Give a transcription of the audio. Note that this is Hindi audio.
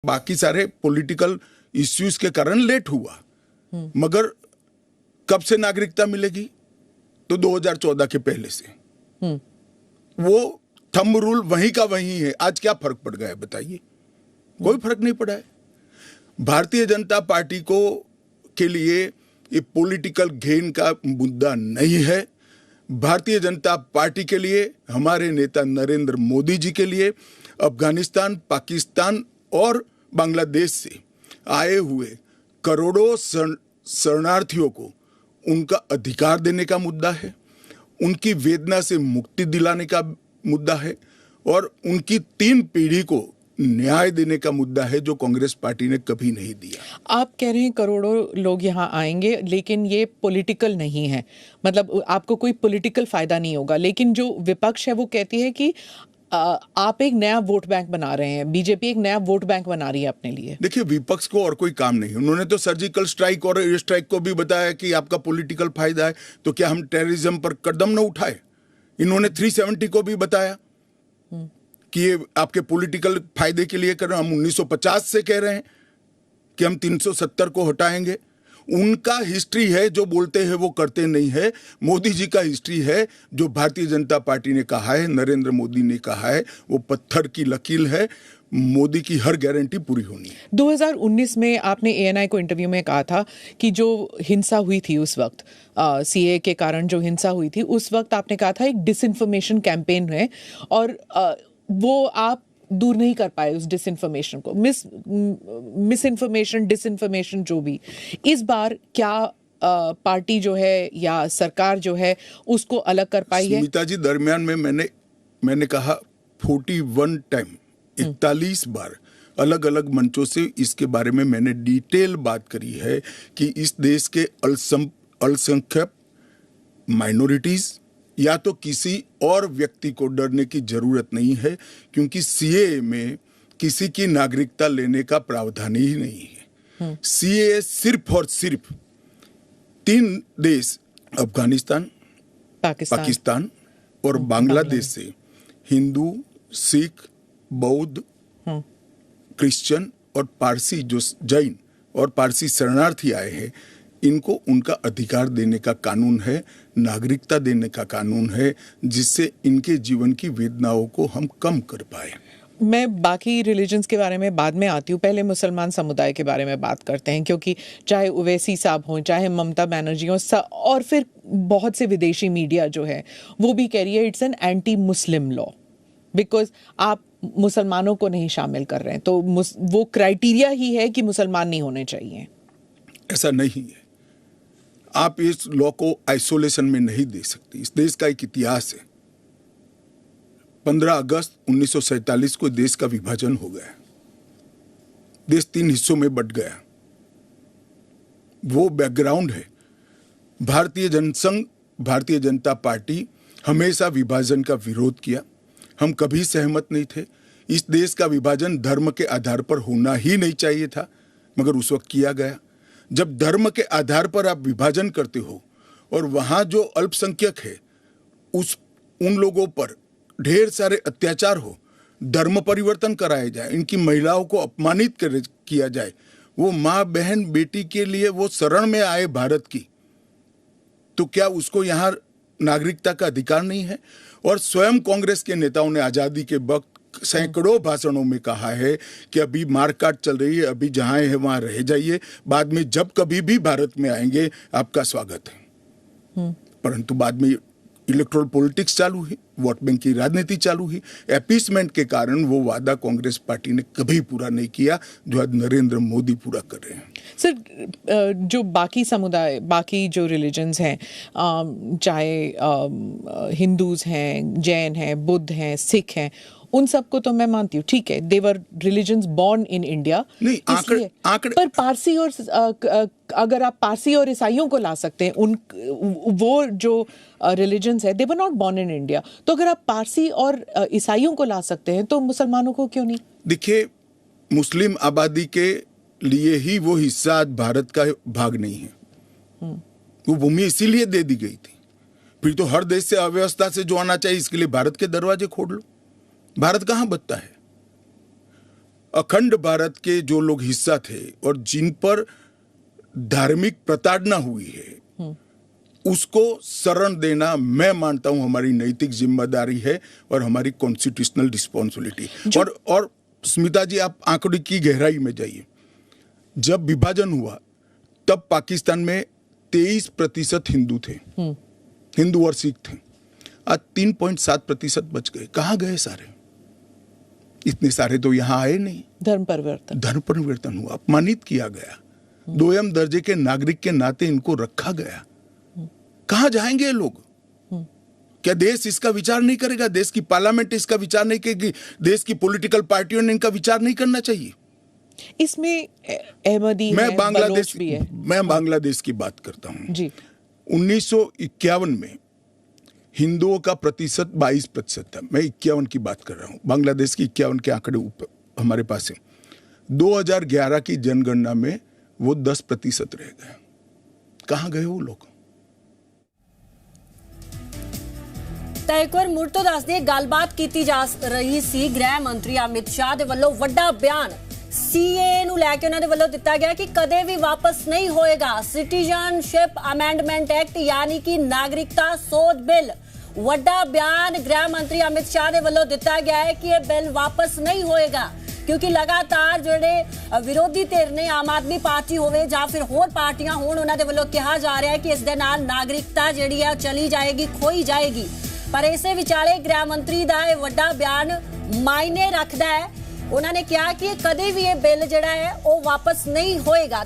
बाकी सारे पॉलिटिकल इश्यूज के कारण लेट हुआ, मगर कब से नागरिकता मिलेगी? तो 2014 के पहले से। वो थंब रूल वहीं का वहीं है। आज क्या फर्क पड़ गया है बताइए? कोई फर्क नहीं पड़ा है। भारतीय जनता पार्टी को के लिए ये पॉलिटिकल गेन का मुद्दा नहीं है। भारतीय जनता पार्टी के लिए, हमारे नेता नरेंद्र मोदी जी के लिए अफगानिस्तान, पाकिस्तान और बांग्लादेश से आए हुए करोड़ों शरणार्थियों को उनका अधिकार देने का मुद्दा है, उनकी वेदना से मुक्ति दिलाने का मुद्दा है और उनकी 3 पीढ़ी को न्याय देने का मुद्दा है, जो कांग्रेस पार्टी ने कभी नहीं दिया। आप कह रहे हैं करोड़ों लोग यहाँ आएंगे, लेकिन ये पॉलिटिकल नहीं है, मतलब आपको कोई पॉलिटिकल फायदा नहीं होगा। लेकिन जो विपक्ष है वो कहती है कि आप एक नया वोट बैंक बना रहे हैं, बीजेपी एक नया वोट बैंक बना रही है अपने लिए। देखिए, विपक्ष को और कोई काम नहीं। उन्होंने तो सर्जिकल स्ट्राइक और एयर स्ट्राइक को भी बताया कि आपका पॉलिटिकल फायदा है, तो क्या हम टेररिज्म पर कदम न उठाए? इन्होंने 370 को भी बताया कि ये आपके पॉलिटिकल फायदे के लिए कर रहे हैं। हम 1950 से कह रहे हैं कि हम 370 को हटाएंगे। उनका हिस्ट्री है, जो बोलते हैं वो करते नहीं है। मोदी जी का हिस्ट्री है, जो भारतीय जनता पार्टी ने कहा है, नरेंद्र मोदी ने कहा है, वो पत्थर की लकीर है। मोदी की हर गारंटी पूरी होनी है। 2019 में आपने ANI को इंटरव्यू में कहा था कि जो हिंसा हुई थी उस वक्त, CAA के कारण जो हिंसा हुई थी, उस वक्त आपने कहा था एक डिसइंफॉर्मेशन कैंपेन है और वो आप दूर नहीं कर पाए उस डिसइंफॉर्मेशन को, मिस इन्फॉर्मेशन, डिसइंफॉर्मेशन, जो भी। इस बार क्या पार्टी जो है या सरकार जो है उसको अलग कर पाई है? सुमिता जी, दरमियान में मैंने कहा 41 टाइम, 41 बार अलग अलग मंचों से इसके बारे में मैंने डिटेल बात करी है कि इस देश के अल्पसंख्यक माइनॉरिटीज या तो किसी और व्यक्ति को डरने की जरूरत नहीं है, क्योंकि CAA में किसी की नागरिकता लेने का प्रावधान ही नहीं है। CAA सिर्फ और सिर्फ 3 देश, अफगानिस्तान, पाकिस्तान और बांग्लादेश से हिंदू, सिख, बौद्ध, क्रिश्चियन और पारसी, जो जैन और पारसी शरणार्थी आए हैं, इनको उनका अधिकार देने का कानून है, नागरिकता देने का कानून है, जिससे इनके जीवन की वेदनाओं को हम कम कर पाए। मैं बाकी रिलीजन्स के बारे में बाद में आती हूँ, पहले मुसलमान समुदाय के बारे में बात करते हैं, क्योंकि चाहे ओवैसी साहब हों, चाहे ममता बनर्जी हों, और फिर बहुत से विदेशी मीडिया जो है वो भी कह रही है it's an anti Muslim law, because आप मुसलमानों को नहीं शामिल कर रहे हैं, तो वो क्राइटेरिया ही है कि मुसलमान नहीं होने चाहिए। ऐसा नहीं है। आप इस लॉ को आइसोलेशन में नहीं दे सकती। इस देश का एक इतिहास है। 15 अगस्त 1947 को देश का विभाजन हो गया, देश 3 हिस्सों में बंट गया। वो बैकग्राउंड है। भारतीय जनसंघ, भारतीय जनता पार्टी हमेशा विभाजन का विरोध किया। हम कभी सहमत नहीं थे। इस देश का विभाजन धर्म के आधार पर होना ही नहीं चाहिए था, मगर उस वक्त किया गया। जब धर्म के आधार पर आप विभाजन करते हो और वहां जो अल्पसंख्यक है उन लोगों पर ढेर सारे अत्याचार हो, धर्म परिवर्तन कराए जाए, इनकी महिलाओं को अपमानित किया जाए, वो माँ, बहन, बेटी के लिए वो शरण में आए भारत की, तो क्या उसको यहाँ नागरिकता का अधिकार नहीं है? और स्वयं कांग्रेस के नेताओं ने आजादी के वक्त सैकड़ों भाषणों में कहा है कि अभी मारकाट चल रही है, अभी जहां है वहां रह जाइए, बाद में जब कभी भी भारत में आएंगे आपका स्वागत है। परंतु बाद में इलेक्टोरल पॉलिटिक्स चालू हुई, वोट बैंक की राजनीति चालू हुई। अपीसमेंट के कारण वो वादा कांग्रेस पार्टी ने कभी पूरा नहीं किया, जो आज नरेंद्र मोदी पूरा कर रहे हैं। सर, जो बाकी समुदाय, बाकी जो रिलीजन्स हैं, चाहे हिंदूज हैं, जैन हैं, बुद्ध हैं, सिख हैं, उन सबको तो मैं मानती हूँ, ठीक है, देवर रिलीजन्स बॉर्न इन इंडिया। नहीं, आंकड़े पर पारसी और अगर आप पारसी और ईसाइयों को ला सकते हैं, वो जो रिलीजन्स है, they were not born in India, तो अगर आप पारसी और ईसाइयों को ला सकते हैं तो मुसलमानों को क्यों नहीं? देखिए, मुस्लिम आबादी के लिए ही वो हिस्सा आज भारत का भाग नहीं है। वो भूमि इसीलिए दे दी गई थी। फिर तो हर देश से अव्यवस्था से जो आना चाहिए, इसके लिए भारत के दरवाजे खोल लो। भारत कहां बचता है? अखंड भारत के जो लोग हिस्सा थे और जिन पर धार्मिक प्रताड़ना हुई है उसको शरण देना मैं मानता हूं हमारी नैतिक जिम्मेदारी है और हमारी कॉन्स्टिट्यूशनल रिस्पॉन्सिबिलिटी। और स्मिता जी, आप आंकड़े की गहराई में जाइए। जब विभाजन हुआ तब पाकिस्तान में 23% हिंदू थे, हिंदू और सिख थे। आज 3.7% बच गए। कहाँ गए सारे? इतने सारे तो यहाँ आए नहीं। धर्म परिवर्तन हुआ, अपमानित किया गया, दोयम दर्जे के नागरिक के नाते इनको रखा गया। कहाँ जाएंगे ये लोग? क्या देश इसका विचार नहीं करेगा? देश की पार्लियामेंट इसका विचार नहीं करेगी? देश की पॉलिटिकल पार्टियों ने इनका विचार नहीं करना चाहिए? इसमें अहमदी मैं है, बांग्लादेश भी है। मैं बांग्लादेश की बात करता हूँ जी। 1951 में हिंदुओं का प्रतिशत 22% था। मैं 51 की बात कर रहा हूँ, बांग्लादेश की 51 के आंकड़े हमारे पास है। 2011 की जनगणना में वो 10% रह गए। कहाँ गए वो लोग? ਤਾਂ ਇੱਕ ਵਾਰ ਮੁੜ ਤੋਂ ਦੱਸ ਦਈਏ, ਗੱਲਬਾਤ ਕੀਤੀ ਜਾ ਰਹੀ ਸੀ ਗ੍ਰਹਿ ਮੰਤਰੀ ਅਮਿਤ ਸ਼ਾਹ ਦੇ ਵੱਲੋਂ ਵੱਡਾ ਬਿਆਨ ਸੀਏ ਨੂੰ ਲੈ ਕੇ ਉਹਨਾਂ ਦੇ ਵੱਲੋਂ ਦਿੱਤਾ ਗਿਆ ਕਿ ਕਦੇ ਵੀ ਵਾਪਸ ਨਹੀਂ ਹੋਏਗਾ ਸਿਟੀਜ਼ਨਸ਼ਿਪ ਅਮੈਂਡਮੈਂਟ ਐਕਟ ਯਾਨੀ ਕਿ ਨਾਗਰਿਕਤਾ ਸੋਧ ਬਿੱਲ। ਵੱਡਾ ਬਿਆਨ ਗ੍ਰਹਿ ਮੰਤਰੀ ਅਮਿਤ ਸ਼ਾਹ ਦੇ ਵੱਲੋਂ ਦਿੱਤਾ ਗਿਆ ਹੈ ਕਿ ਇਹ ਬਿੱਲ ਵਾਪਸ ਨਹੀਂ ਹੋਏਗਾ ਕਿਉਂਕਿ ਲਗਾਤਾਰ ਜਿਹੜੇ ਵਿਰੋਧੀ ਧਿਰ ਨੇ, ਆਮ ਆਦਮੀ ਪਾਰਟੀ ਹੋਵੇ ਜਾਂ ਫਿਰ ਹੋਰ ਪਾਰਟੀਆਂ ਹੋਣ, ਉਹਨਾਂ ਦੇ ਵੱਲੋਂ ਕਿਹਾ ਜਾ ਰਿਹਾ ਹੈ ਕਿ ਇਸ ਦੇ ਨਾਲ ਨਾਗਰਿਕਤਾ ਜਿਹੜੀ ਹੈ ਚਲੀ ਜਾਏਗੀ, ਖੋਈ ਜਾਏਗੀ। पर इसे विचाले गृह मंत्री का यह वड्डा बयान मायने रखता है। उन्होंने कहा कि कदे भी ये बिल जिहड़ा है वो वापस नहीं होएगा।